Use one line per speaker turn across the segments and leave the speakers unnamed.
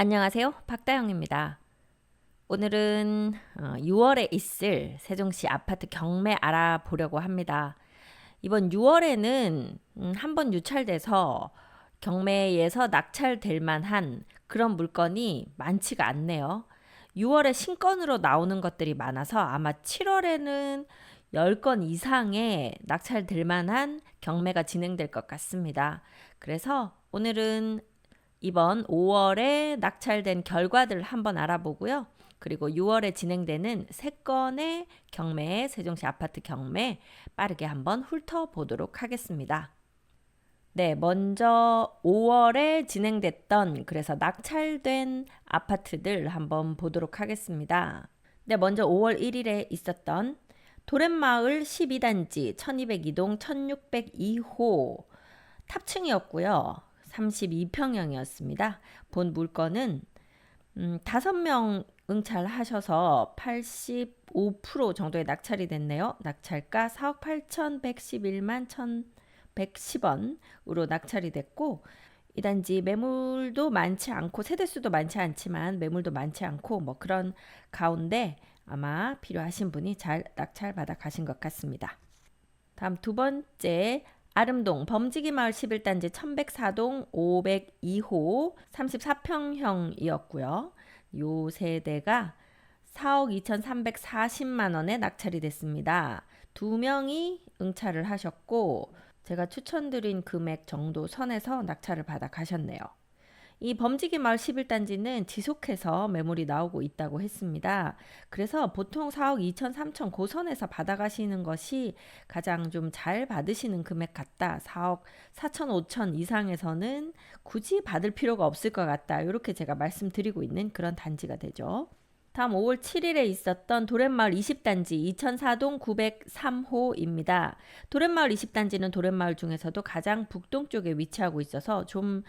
안녕하세요. 박다영입니다. 오늘은 6월에 있을 세종시 아파트 경매 알아보려고 합니다. 이번 6월에는 한번 유찰돼서 경매에서 낙찰될 만한 그런 물건이 많지가 않네요. 6월에 신건으로 나오는 것들이 많아서 아마 7월에는 10건 이상의 낙찰될 만한 경매가 진행될 것 같습니다. 그래서 오늘은 이번 5월에 낙찰된 결과들을 한번 알아보고요. 그리고 6월에 진행되는 3건의 경매, 세종시 아파트 경매 빠르게 한번 훑어보도록 하겠습니다. 네, 먼저 5월에 진행됐던 그래서 낙찰된 아파트들 한번 보도록 하겠습니다. 네, 먼저 5월 1일에 있었던 도렛마을 12단지 1202동 1602호 탑층이었고요. 32평형이었습니다. 본 물건은 5명 응찰하셔서 85% 정도의 낙찰이 됐네요. 낙찰가 4억 8,111만 1,110원으로 낙찰이 됐고 이 단지 매물도 많지 않고 세대수도 많지 않지만 매물도 많지 않고 뭐 그런 가운데 아마 필요하신 분이 잘 낙찰 받아 가신 것 같습니다. 다음 두 번째 아름동 범지기마을 11단지 1104동 502호 34평형이었고요. 요 세대가 4억 2,340만 원에 낙찰이 됐습니다. 2명이 응찰을 하셨고 제가 추천드린 금액 정도 선에서 낙찰을 받아 가셨네요. 이 범지기 마을 11단지는 지속해서 매물이 나오고 있다고 했습니다. 그래서 보통 4억 2천, 3천 고선에서 받아가시는 것이 가장 좀 잘 받으시는 금액 같다. 4억 4천, 5천 이상에서는 굳이 받을 필요가 없을 것 같다. 이렇게 제가 말씀드리고 있는 그런 단지가 되죠. 다음 5월 7일에 있었던 도렛마을 20단지 2004동 903호입니다. 도렛마을 20단지는 도렛마을 중에서도 가장 북동쪽에 위치하고 있어서 좀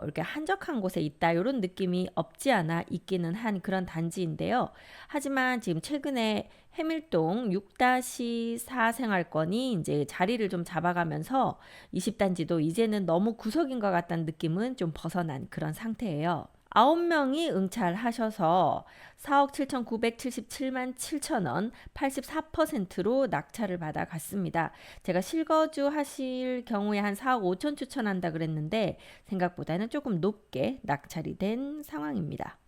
이렇게 한적한 곳에 있다 이런 느낌이 없지 않아 있기는 한 그런 단지인데요. 하지만 지금 최근에 해밀동 6-4 생활권이 이제 자리를 좀 잡아가면서 20단지도 이제는 너무 구석인 것 같다는 느낌은 좀 벗어난 그런 상태예요. 9명이 응찰하셔서 4억 7,977만 7천 원 84%로 낙찰을 받아 갔습니다. 제가 실거주 하실 경우에 한 4억 5천 추천한다 그랬는데 생각보다는 조금 높게 낙찰이 된 상황입니다.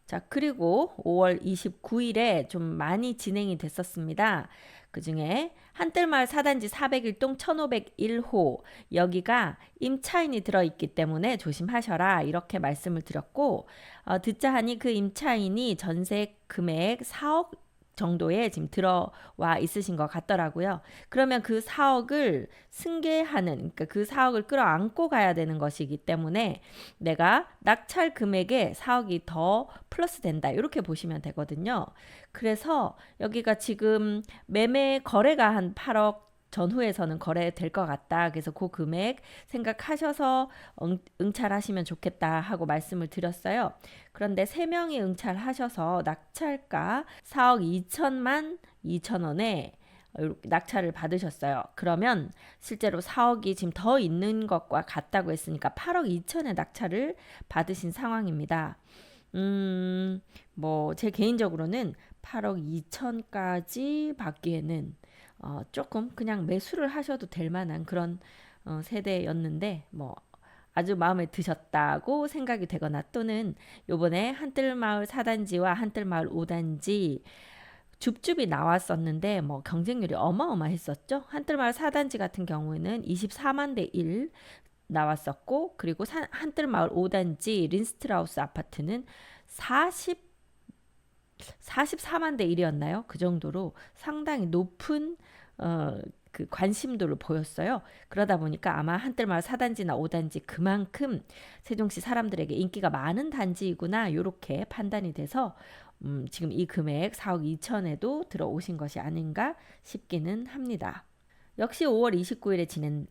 자, 그리고 5월 29일에 좀 많이 진행이 됐었습니다. 그 중에 한뜰마을 4단지 401동 1501호 여기가 임차인이 들어있기 때문에 조심하셔라 이렇게 말씀을 드렸고 듣자 하니 그 임차인이 전세 금액 4억 정도에 지금 들어와 있으신 것 같더라고요. 그러면 그 4억을 승계하는 그러니까 그 4억을 끌어안고 가야 되는 것이기 때문에 내가 낙찰 금액에 4억이 더 플러스 된다. 이렇게 보시면 되거든요. 그래서 여기가 지금 매매 거래가 한 8억 전후에서는 거래될 것 같다. 그래서 그 금액 생각하셔서 응찰하시면 좋겠다 하고 말씀을 드렸어요. 그런데 3명이 응찰하셔서 낙찰가 4억 2천만 2천 원에 낙찰을 받으셨어요. 그러면 실제로 4억이 지금 더 있는 것과 같다고 했으니까 8억 2천에 낙찰을 받으신 상황입니다. 뭐 제 개인적으로는 8억 2천까지 받기에는 조금 그냥 매수를 하셔도 될 만한 그런 세대였는데 뭐 아주 마음에 드셨다고 생각이 되거나 또는 요번에 한뜰마을 4단지와 한뜰마을 5단지 줍줍이 나왔었는데 뭐 경쟁률이 어마어마했었죠. 한뜰마을 4단지 같은 경우에는 24만 대 1 나왔었고 그리고 한뜰마을 5단지 린스트라우스 아파트는 44만 대 1이었나요? 그 정도로 상당히 높은 그 관심도를 보였어요. 그러다 보니까 아마 한뜰마을 4단지나 5단지 그만큼 세종시 사람들에게 인기가 많은 단지이구나 이렇게 판단이 돼서 지금 이 금액 4억 2천에도 들어오신 것이 아닌가 싶기는 합니다. 역시 5월 29일에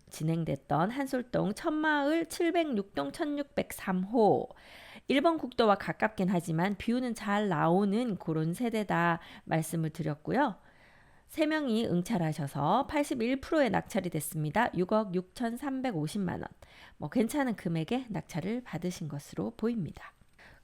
진행됐던 한솔동 천마을 706동 1603호 1번 국도와 가깝긴 하지만 뷰는 잘 나오는 그런 세대다 말씀을 드렸고요. 3명이 응찰하셔서 81%의 낙찰이 됐습니다. 6억 6,350만 원. 뭐 괜찮은 금액의 낙찰을 받으신 것으로 보입니다.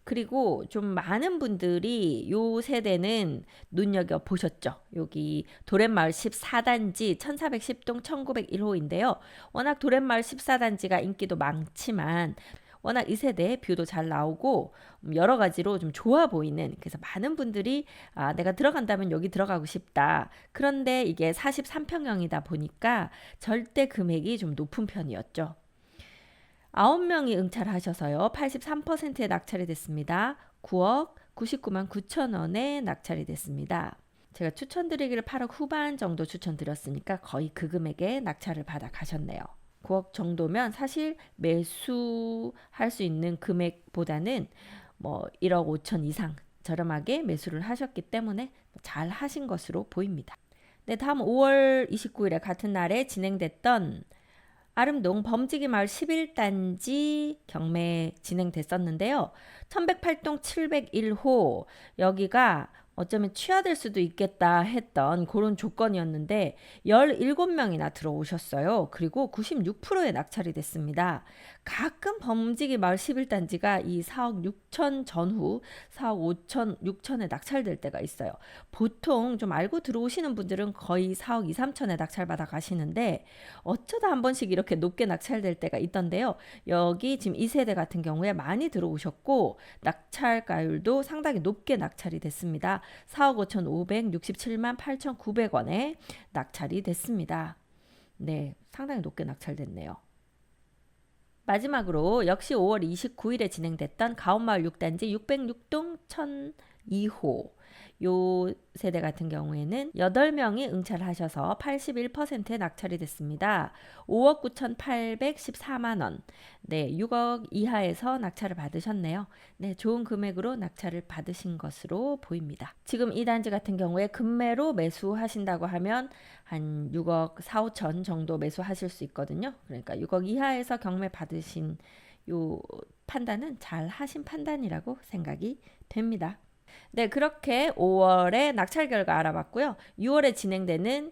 그리고 좀 많은 분들이 요 세대는 눈여겨보셨죠. 여기 도렛마을 14단지 1410동 1901호인데요. 워낙 도렛마을 14단지가 인기도 많지만 워낙 이 세대 뷰도 잘 나오고 여러 가지로 좀 좋아 보이는, 그래서 많은 분들이 내가 들어간다면 여기 들어가고 싶다. 그런데 이게 43평형이다 보니까 절대 금액이 좀 높은 편이었죠. 9명이 응찰을 하셔서요. 83%에 낙찰이 됐습니다. 9억 99만 9천 원에 낙찰이 됐습니다. 제가 추천드리기를 8억 후반 정도 추천드렸으니까 거의 그 금액에 낙찰을 받아 가셨네요. 9억 정도면 사실 매수할 수 있는 금액보다는 뭐 1억 5천 이상 저렴하게 매수를 하셨기 때문에 잘 하신 것으로 보입니다. 네, 다음 5월 29일에 같은 날에 진행됐던 아름동 범지기 마을 11단지 경매 진행됐었는데요. 1108동 701호 여기가 어쩌면 취하될 수도 있겠다 했던 그런 조건이었는데 17명이나 들어오셨어요. 그리고 96%의 낙찰이 됐습니다. 가끔 범지기 마을 11단지가 이 4억 6천 전후 4억 5천 6천에 낙찰될 때가 있어요. 보통 좀 알고 들어오시는 분들은 거의 4억 2, 3천에 낙찰받아 가시는데 어쩌다 한 번씩 이렇게 높게 낙찰될 때가 있던데요. 여기 지금 이 세대 같은 경우에 많이 들어오셨고 낙찰가율도 상당히 높게 낙찰이 됐습니다. 4억 5,567만 8,900원에 낙찰이 됐습니다. 네, 상당히 높게 낙찰됐네요. 마지막으로 역시 5월 29일에 진행됐던 가온마을 6단지 606동 1002호 요 세대 같은 경우에는 8명이 응찰을 하셔서 81%에 낙찰이 됐습니다. 5억 9,814만 원. 네, 6억 이하에서 낙찰을 받으셨네요. 네, 좋은 금액으로 낙찰을 받으신 것으로 보입니다. 지금 이 단지 같은 경우에 금매로 매수하신다고 하면 한 6억 4, 5천 정도 매수하실 수 있거든요. 그러니까 6억 이하에서 경매 받으신 요 판단은 잘 하신 판단이라고 생각이 됩니다. 네, 그렇게 5월에 낙찰 결과 알아봤고요. 6월에 진행되는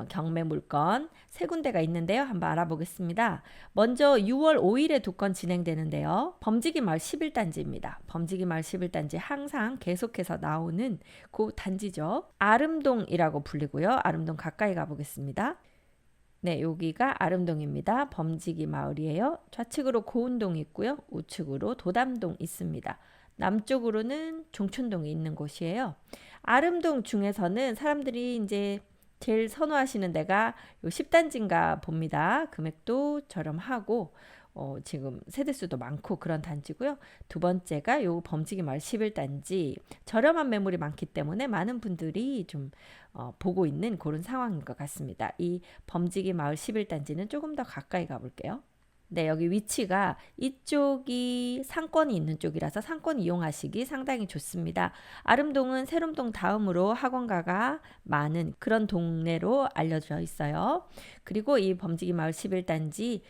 경매 물건 세 군데가 있는데요. 한번 알아보겠습니다. 먼저 6월 5일에 두 건 진행되는데요. 범지기 마을 11단지입니다. 범지기 마을 11단지 항상 계속해서 나오는 그 단지죠. 아름동이라고 불리고요. 아름동 가까이 가보겠습니다. 네, 여기가 아름동입니다. 범지기 마을이에요. 좌측으로 고운동이 있고요. 우측으로 도담동 있습니다. 남쪽으로는 종촌동이 있는 곳이에요. 아름동 중에서는 사람들이 이제 제일 선호하시는 데가 요 10단지인가 봅니다. 금액도 저렴하고 지금 세대수도 많고 그런 단지고요. 두 번째가 요 범지기 마을 11단지 저렴한 매물이 많기 때문에 많은 분들이 좀 보고 있는 그런 상황인 것 같습니다. 이 범지기 마을 11단지는 조금 더 가까이 가볼게요. 네, 여기 위치가 이쪽이 상권이 있는 쪽이라서 상권 이용하시기 상당히 좋습니다. 아름동은 세롬동 다음으로 학원가가 많은 그런 동네로 알려져 있어요. 그리고 이 범지기 마을 11단지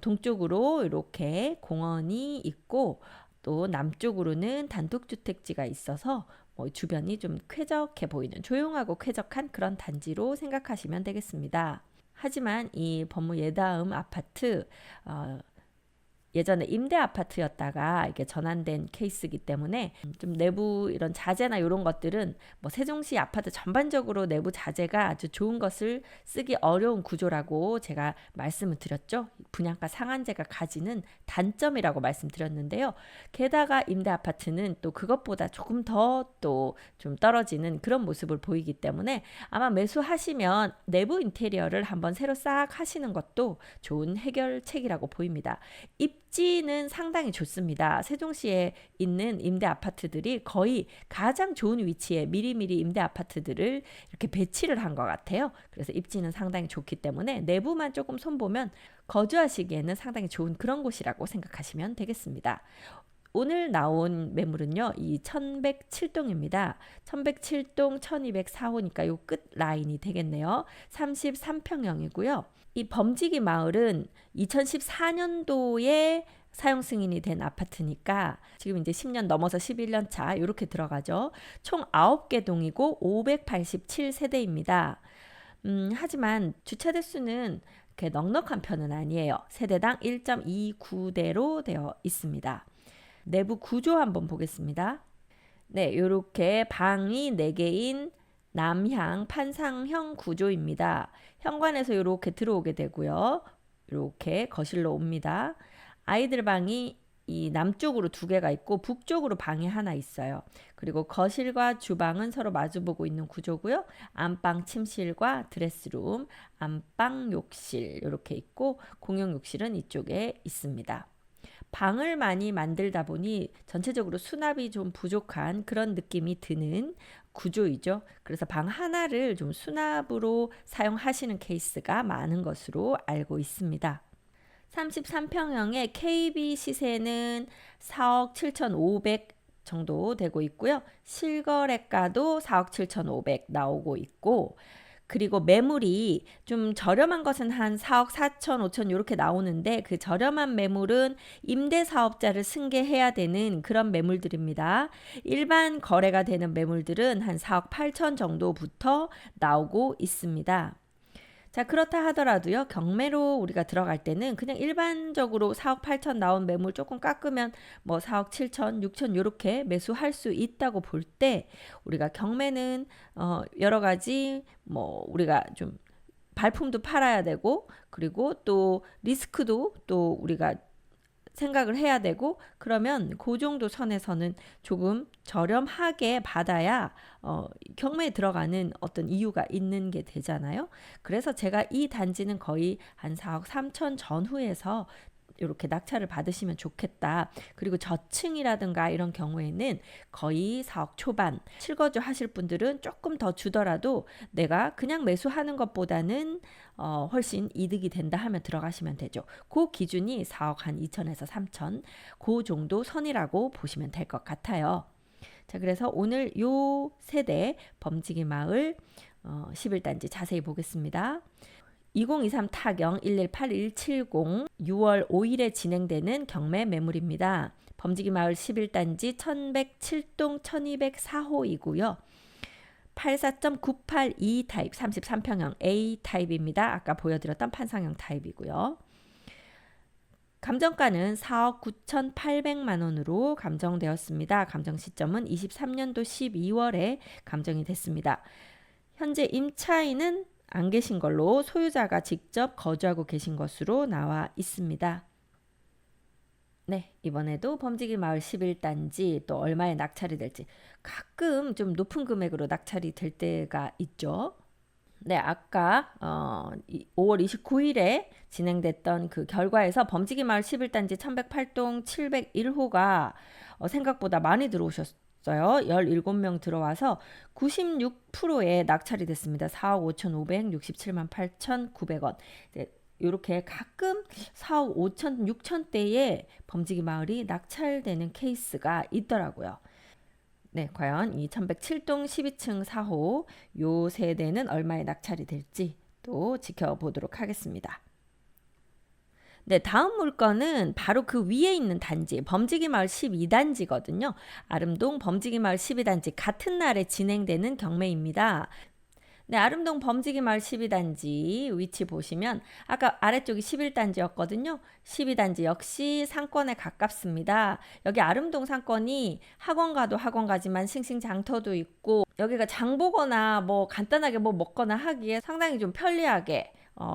동쪽으로 이렇게 공원이 있고 또 남쪽으로는 단독주택지가 있어서 주변이 좀 쾌적해 보이는 조용하고 쾌적한 그런 단지로 생각하시면 되겠습니다. 하지만 이 법무 예다음 아파트 예전에 임대 아파트였다가 이게 전환된 케이스이기 때문에 좀 내부 이런 자재나 이런 것들은 뭐 세종시 아파트 전반적으로 내부 자재가 아주 좋은 것을 쓰기 어려운 구조라고 제가 말씀을 드렸죠. 분양가 상한제가 가지는 단점이라고 말씀드렸는데요. 게다가 임대 아파트는 또 그것보다 조금 더 또 좀 떨어지는 그런 모습을 보이기 때문에 아마 매수하시면 내부 인테리어를 한번 새로 싹 하시는 것도 좋은 해결책이라고 보입니다. 입지는 상당히 좋습니다. 세종시에 있는 임대 아파트들이 거의 가장 좋은 위치에 미리미리 임대 아파트들을 이렇게 배치를 한 것 같아요. 그래서 입지는 상당히 좋기 때문에 내부만 조금 손보면 거주하시기에는 상당히 좋은 그런 곳이라고 생각하시면 되겠습니다. 오늘 나온 매물은요. 이 1107동입니다. 1107동 1204호니까 요 끝 라인이 되겠네요. 33평형이고요. 이 범지기 마을은 2014년도에 사용 승인이 된 아파트니까 지금 이제 10년 넘어서 11년 차 이렇게 들어가죠. 총 9개 동이고 587세대입니다. 하지만 주차 대수는 넉넉한 편은 아니에요. 세대당 1.29대로 되어 있습니다. 내부 구조 한번 보겠습니다. 네, 이렇게 방이 4개인 남향 판상형 구조입니다. 현관에서 이렇게 들어오게 되고요. 이렇게 거실로 옵니다. 아이들 방이 이 남쪽으로 2개가 있고 북쪽으로 방이 하나 있어요. 그리고 거실과 주방은 서로 마주보고 있는 구조고요. 안방 침실과 드레스룸, 안방 욕실 이렇게 있고 공용 욕실은 이쪽에 있습니다. 방을 많이 만들다 보니 전체적으로 수납이 좀 부족한 그런 느낌이 드는 구조이죠. 그래서 방 하나를 좀 수납으로 사용하시는 케이스가 많은 것으로 알고 있습니다. 33평형의 KB 시세는 4억 7,500 정도 되고 있고요. 실거래가도 4억 7,500 나오고 있고, 그리고 매물이 좀 저렴한 것은 한 4억 4천, 5천 이렇게 나오는데 그 저렴한 매물은 임대사업자를 승계해야 되는 그런 매물들입니다. 일반 거래가 되는 매물들은 한 4억 8천 정도부터 나오고 있습니다. 자, 그렇다 하더라도요, 경매로 우리가 들어갈 때는 그냥 일반적으로 4억 8천 나온 매물 조금 깎으면 뭐 4억 7천, 6천 이렇게 매수할 수 있다고 볼 때 우리가 경매는 여러 가지 뭐 우리가 좀 발품도 팔아야 되고 그리고 또 리스크도 또 우리가 생각을 해야 되고 그러면 그 정도 선에서는 조금 저렴하게 받아야 경매에 들어가는 어떤 이유가 있는 게 되잖아요. 그래서 제가 이 단지는 거의 한 4억 3천 전후에서 이렇게 낙찰을 받으시면 좋겠다. 그리고 저층이라든가 이런 경우에는 거의 4억 초반 실거주 하실 분들은 조금 더 주더라도 내가 그냥 매수하는 것보다는 훨씬 이득이 된다 하면 들어가시면 되죠. 그 기준이 4억 한 2천에서 3천 그 정도 선이라고 보시면 될 것 같아요. 자, 그래서 오늘 요 세대 범지기 마을 11단지 자세히 보겠습니다. 2023 타경 118170 6월 5일에 진행되는 경매 매물입니다. 범지기 마을 11단지 1107동 1204호이고요. 84.982 타입 33평형 A 타입입니다. 아까 보여드렸던 판상형 타입이고요. 감정가는 4억 9,800만 원으로 감정되었습니다. 감정 시점은 23년도 12월에 감정이 됐습니다. 현재 임차인은 안 계신 걸로 소유자가 직접 거주하고 계신 것으로 나와 있습니다. 네, 이번에도 범지기 마을 11단지 또 얼마에 낙찰이 될지 가끔 좀 높은 금액으로 낙찰이 될 때가 있죠. 네, 아까 5월 29일에 진행됐던 그 결과에서 범지기 마을 11단지 1108동 701호가 생각보다 많이 들어오셨어요. 17명 들어와서 96%에 낙찰이 됐습니다. 4억 5,567만 8,900원. 이렇게 가끔 4억 5천, 6천대의 범지기 마을이 낙찰되는 케이스가 있더라고요. 네, 과연 이 1107동 12층 4호 요 세대는 얼마에 낙찰이 될지 또 지켜보도록 하겠습니다. 네, 다음 물건은 바로 그 위에 있는 단지 범지기 마을 12단지거든요. 아름동 범지기 마을 12단지 같은 날에 진행되는 경매입니다. 네, 아름동 범지기 마을 12단지 위치 보시면 아까 아래쪽이 11단지였거든요. 12단지 역시 상권에 가깝습니다. 여기 아름동 상권이 학원가도 학원가지만 싱싱장터도 있고 여기가 장 보거나 뭐 간단하게 뭐 먹거나 하기에 상당히 좀 편리하게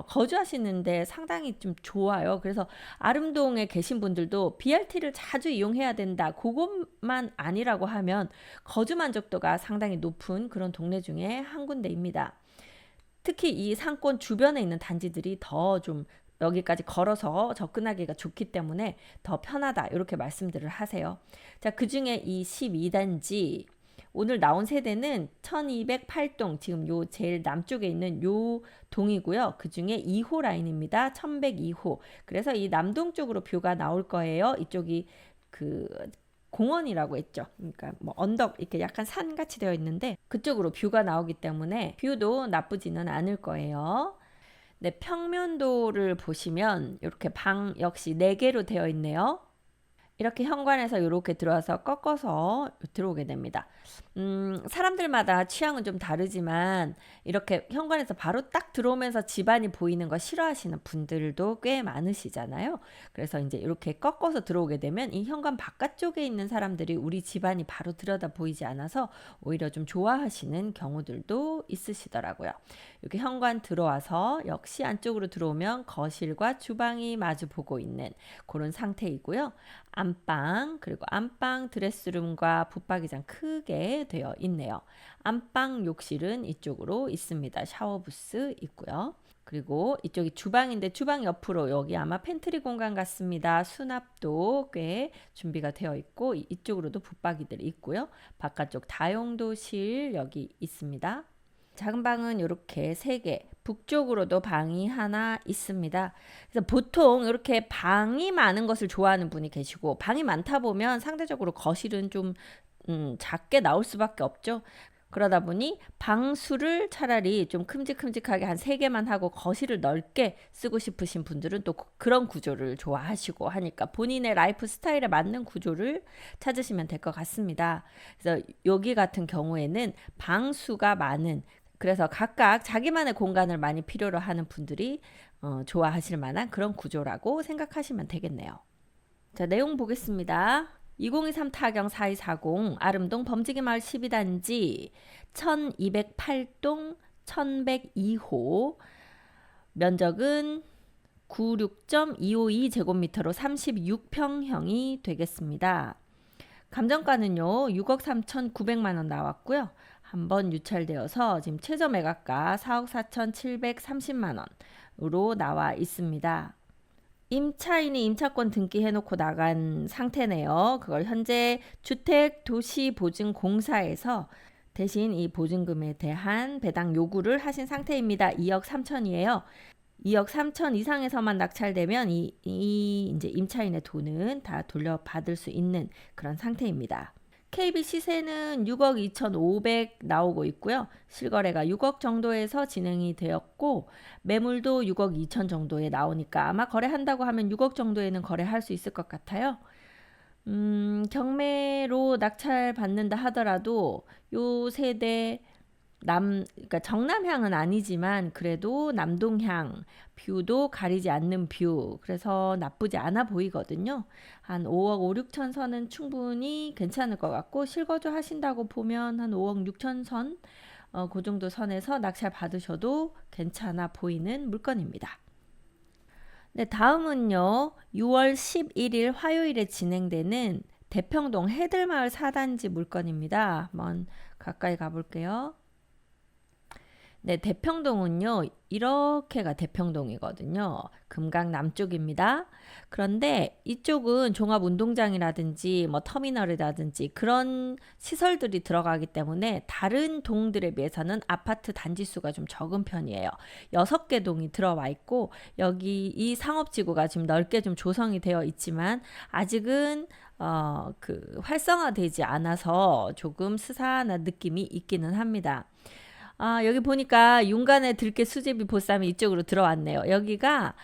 거주하시는데 상당히 좀 좋아요. 그래서 아름동에 계신 분들도 BRT를 자주 이용해야 된다. 그것만 아니라고 하면 거주 만족도가 상당히 높은 그런 동네 중에 한 군데입니다. 특히 이 상권 주변에 있는 단지들이 더 좀 여기까지 걸어서 접근하기가 좋기 때문에 더 편하다. 이렇게 말씀들을 하세요. 자, 그 중에 이 12단지 오늘 나온 세대는 1208동 지금 요 제일 남쪽에 있는 요 동이고요. 그 중에 2호 라인입니다. 1102호. 그래서 이 남동 쪽으로 뷰가 나올 거예요. 이쪽이 그 공원이라고 했죠. 그러니까 뭐 언덕 이렇게 약간 산같이 되어 있는데 그쪽으로 뷰가 나오기 때문에 뷰도 나쁘지는 않을 거예요. 네, 평면도를 보시면 이렇게 방 역시 4개로 되어 있네요. 이렇게 현관에서 이렇게 들어와서 꺾어서 들어오게 됩니다. 사람들마다 취향은 좀 다르지만 이렇게 현관에서 바로 딱 들어오면서 집안이 보이는 거 싫어하시는 분들도 꽤 많으시잖아요. 그래서 이제 이렇게 꺾어서 들어오게 되면 이 현관 바깥쪽에 있는 사람들이 우리 집안이 바로 들여다 보이지 않아서 오히려 좀 좋아하시는 경우들도 있으시더라고요. 이렇게 현관 들어와서 역시 안쪽으로 들어오면 거실과 주방이 마주 보고 있는 그런 상태이고요. 안방, 그리고 안방 드레스룸과 붙박이장 크게 되어 있네요. 안방 욕실은 이쪽으로 있습니다. 샤워부스 있고요. 그리고 이쪽이 주방인데 주방 옆으로 여기 아마 팬트리 공간 같습니다. 수납도 꽤 준비가 되어 있고 이쪽으로도 붙박이들이 있고요. 바깥쪽 다용도실 여기 있습니다. 작은 방은 이렇게 3개, 북쪽으로도 방이 하나 있습니다. 그래서 보통 이렇게 방이 많은 것을 좋아하는 분이 계시고 방이 많다 보면 상대적으로 거실은 좀 작게 나올 수밖에 없죠. 그러다 보니 방수를 차라리 좀 큼직큼직하게 한 3개만 하고 거실을 넓게 쓰고 싶으신 분들은 또 그런 구조를 좋아하시고 하니까 본인의 라이프 스타일에 맞는 구조를 찾으시면 될 것 같습니다. 그래서 여기 같은 경우에는 방수가 많은, 그래서 각각 자기만의 공간을 많이 필요로 하는 분들이 좋아하실 만한 그런 구조라고 생각하시면 되겠네요. 자, 내용 보겠습니다. 2023 타경 4240 아름동 범지기마을 12단지 1208동 1102호 면적은 96.252제곱미터로 36평형이 되겠습니다. 감정가는요 6억 3,900만 원 나왔고요. 한번 유찰되어서 지금 최저 매각가 4억 4,730만 원으로 나와 있습니다. 임차인이 임차권 등기해놓고 나간 상태네요. 그걸 현재 주택도시보증공사에서 대신 이 보증금에 대한 배당 요구를 하신 상태입니다. 2억 3천이에요. 2억 3천 이상에서만 낙찰되면 이 이제 임차인의 돈은 다 돌려받을 수 있는 그런 상태입니다. KB 시세는 6억 2,500 나오고 있고요. 실거래가 6억 정도에서 진행이 되었고 매물도 6억 2천 정도에 나오니까 아마 거래한다고 하면 6억 정도에는 거래할 수 있을 것 같아요. 경매로 낙찰 받는다 하더라도 요 세대 그러니까 정남향은 아니지만 그래도 남동향 뷰도 가리지 않는 뷰, 그래서 나쁘지 않아 보이거든요. 한 5억 5, 6천 선은 충분히 괜찮을 것 같고 실거주 하신다고 보면 한 5억 6천 선, 그 정도 선에서 낙찰 받으셔도 괜찮아 보이는 물건입니다. 네, 다음은요. 6월 11일 화요일에 진행되는 대평동 해들마을 4단지 물건입니다. 한번 가까이 가볼게요. 네, 대평동은요, 이렇게가 대평동이거든요. 금강 남쪽입니다. 그런데 이쪽은 종합운동장이라든지 뭐 터미널이라든지 그런 시설들이 들어가기 때문에 다른 동들에 비해서는 아파트 단지 수가 좀 적은 편이에요. 6개 동이 들어와 있고 여기 이 상업지구가 지금 넓게 좀 조성이 되어 있지만 아직은 활성화되지 않아서 조금 스산한 느낌이 있기는 합니다. 여기 보니까 윤간의 들깨 수제비 보쌈이 이쪽으로 들어왔네요. 여기가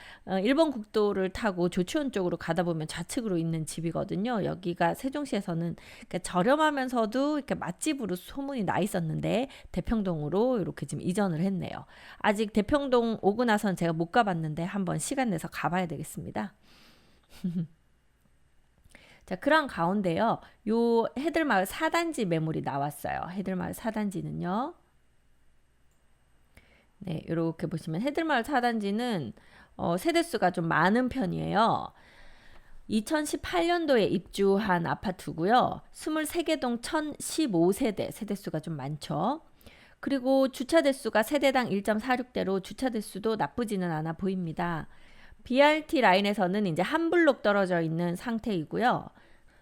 일본 국도를 타고 조치원 쪽으로 가다 보면 좌측으로 있는 집이거든요. 여기가 세종시에서는 저렴하면서도 이렇게 맛집으로 소문이 나 있었는데 대평동으로 이렇게 지금 이전을 했네요. 아직 대평동 오고 나선 제가 못 가봤는데 한번 시간 내서 가봐야 되겠습니다. 자, 그런 가운데요. 요 해들마을 4단지 매물이 나왔어요. 해들마을 4단지는요. 네, 이렇게 보시면 해들마을 4단지는 세대수가 좀 많은 편이에요. 2018년도에 입주한 아파트고요. 23개 동 1015세대, 세대수가 좀 많죠. 그리고 주차 대수가 세대당 1.46대로 주차 대수도 나쁘지는 않아 보입니다. BRT 라인에서는 이제 한 블록 떨어져 있는 상태이고요.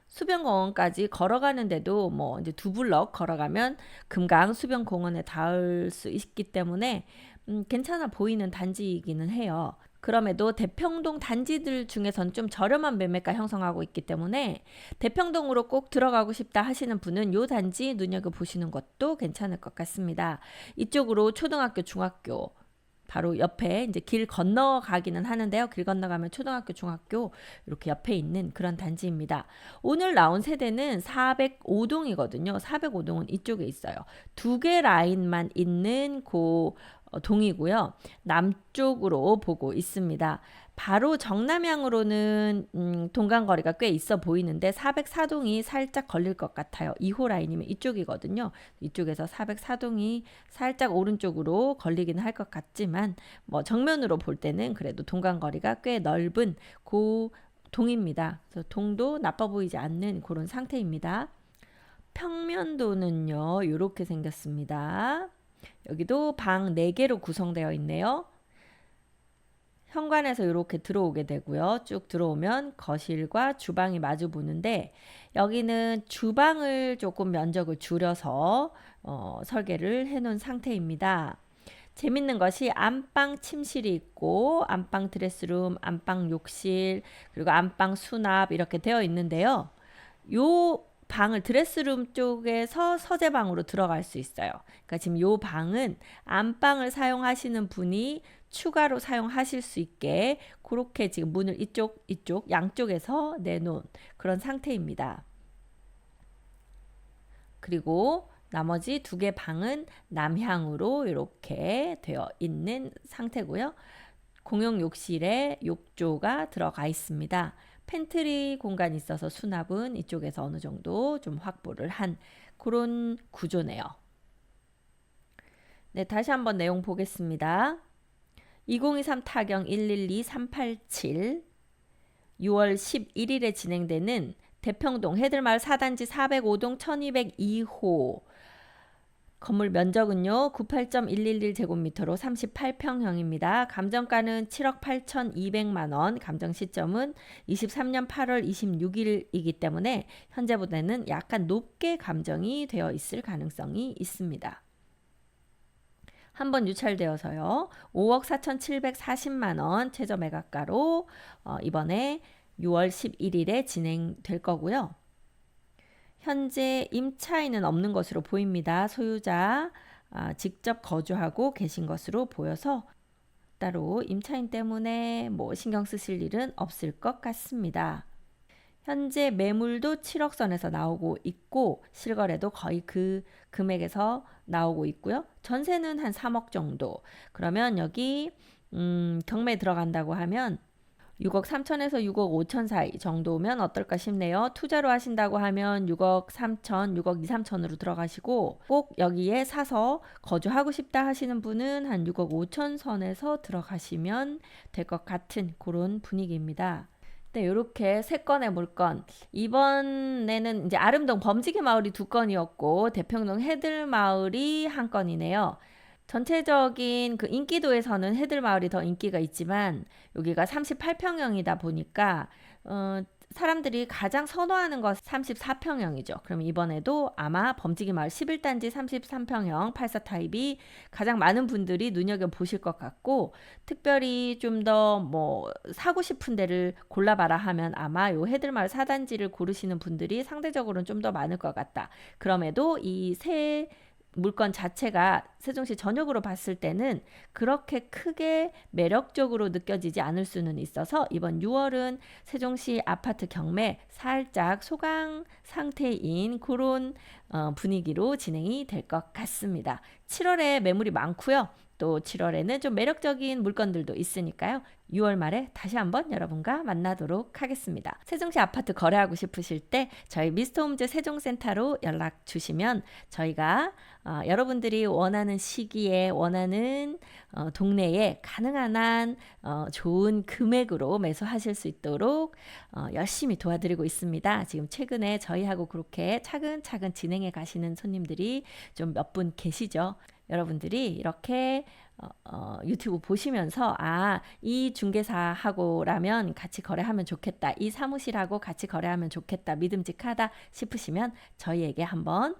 수변공원까지 걸어가는데도 뭐 이제 2블럭 걸어가면 금강 수변공원에 닿을 수 있기 때문에 괜찮아 보이는 단지이기는 해요. 그럼에도 대평동 단지들 중에서는 좀 저렴한 매매가 형성하고 있기 때문에 대평동으로 꼭 들어가고 싶다 하시는 분은 요 단지 눈여겨보시는 것도 괜찮을 것 같습니다. 이쪽으로 초등학교, 중학교 바로 옆에 이제 길 건너가기는 하는데요. 길 건너가면 초등학교, 중학교 이렇게 옆에 있는 그런 단지입니다. 오늘 나온 세대는 405동이거든요. 405동은 이쪽에 있어요. 2개 라인만 있는 그 동이고요. 남쪽으로 보고 있습니다. 바로 정남향으로는 동간거리가 꽤 있어 보이는데 404동이 살짝 걸릴 것 같아요. 2호 라인이면 이쪽이거든요. 이쪽에서 404동이 살짝 오른쪽으로 걸리긴 할 것 같지만 뭐 정면으로 볼 때는 그래도 동간거리가 꽤 넓은 그 동입니다. 그래서 동도 나빠 보이지 않는 그런 상태입니다. 평면도는요, 이렇게 생겼습니다. 여기도 방 4개로 구성되어 있네요. 현관에서 이렇게 들어오게 되고요. 쭉 들어오면 거실과 주방이 마주 보는데 여기는 주방을 조금 면적을 줄여서 설계를 해놓은 상태입니다. 재밌는 것이 안방 침실이 있고 안방 드레스룸, 안방 욕실, 그리고 안방 수납 이렇게 되어 있는데요. 요 방을 드레스룸 쪽에서 서재방으로 들어갈 수 있어요. 그러니까 지금 요 방은 안방을 사용하시는 분이 추가로 사용하실 수 있게 그렇게 지금 문을 이쪽 양쪽에서 내놓은 그런 상태입니다. 그리고 나머지 2개 방은 남향으로 이렇게 되어 있는 상태고요. 공용 욕실에 욕조가 들어가 있습니다. 팬트리 공간이 있어서 수납은 이쪽에서 어느 정도 좀 확보를 한 그런 구조네요. 네, 다시 한번 내용 보겠습니다. 2023 타경 112387 6월 11일에 진행되는 대평동 해들마을 4단지 405동 1202호 건물 면적은요 98.111제곱미터로 38평형입니다. 감정가는 7억 8,200만원, 감정 시점은 23년 8월 26일이기 때문에 현재보다는 약간 높게 감정이 되어 있을 가능성이 있습니다. 한번 유찰되어서요 5억 4,740만원 최저 매각가로 이번에 6월 11일에 진행될 거고요. 현재 임차인은 없는 것으로 보입니다. 소유자 직접 거주하고 계신 것으로 보여서 따로 임차인 때문에 뭐 신경 쓰실 일은 없을 것 같습니다. 현재 매물도 7억 선에서 나오고 있고 실거래도 거의 그 금액에서 나오고 있고요. 전세는 한 3억 정도. 그러면 여기 경매 들어간다고 하면 6억 3천에서 6억 5천 사이 정도면 어떨까 싶네요. 투자로 하신다고 하면 6억 3천, 6억 2, 3천으로 들어가시고 꼭 여기에 사서 거주하고 싶다 하시는 분은 한 6억 5천 선에서 들어가시면 될 것 같은 그런 분위기입니다. 네, 이렇게 3건의 물건. 이번에는 이제 아름동 범지개 마을이 2건이었고 대평동 해들마을이 1건이네요. 전체적인 그 인기도에서는 해들마을이 더 인기가 있지만 여기가 38평형이다 보니까 사람들이 가장 선호하는 것 34평형이죠. 그럼 이번에도 아마 범지기 마을 11단지 33평형 84 타입이 가장 많은 분들이 눈여겨보실 것 같고 특별히 좀 더 뭐 사고 싶은 데를 골라봐라 하면 아마 요 해들마을 4단지를 고르시는 분들이 상대적으로는 좀 더 많을 것 같다. 그럼에도 이 세 물건 자체가 세종시 전역으로 봤을 때는 그렇게 크게 매력적으로 느껴지지 않을 수는 있어서 이번 6월은 세종시 아파트 경매 살짝 소강 상태인 그런 분위기로 진행이 될 것 같습니다. 7월에 매물이 많고요. 또 7월에는 좀 매력적인 물건들도 있으니까요. 6월 말에 다시 한번 여러분과 만나도록 하겠습니다. 세종시 아파트 거래하고 싶으실 때 저희 미스터홈즈 세종센터로 연락 주시면 저희가 여러분들이 원하는 시기에 원하는 동네에 가능한 한 좋은 금액으로 매수하실 수 있도록 열심히 도와드리고 있습니다. 지금 최근에 저희하고 그렇게 차근차근 진행해 가시는 손님들이 좀 몇 분 계시죠. 여러분들이 이렇게 유튜브 보시면서 이 중개사하고라면 같이 거래하면 좋겠다. 이 사무실하고 같이 거래하면 좋겠다. 믿음직하다 싶으시면 저희에게 한번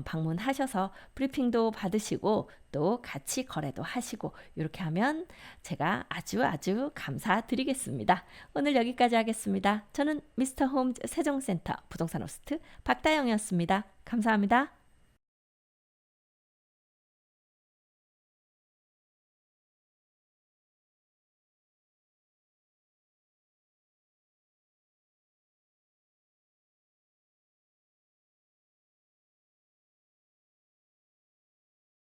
방문하셔서 브리핑도 받으시고 또 같이 거래도 하시고 이렇게 하면 제가 아주 감사드리겠습니다. 오늘 여기까지 하겠습니다. 저는 미스터 홈즈 세종센터 부동산 호스트 박다영이었습니다. 감사합니다.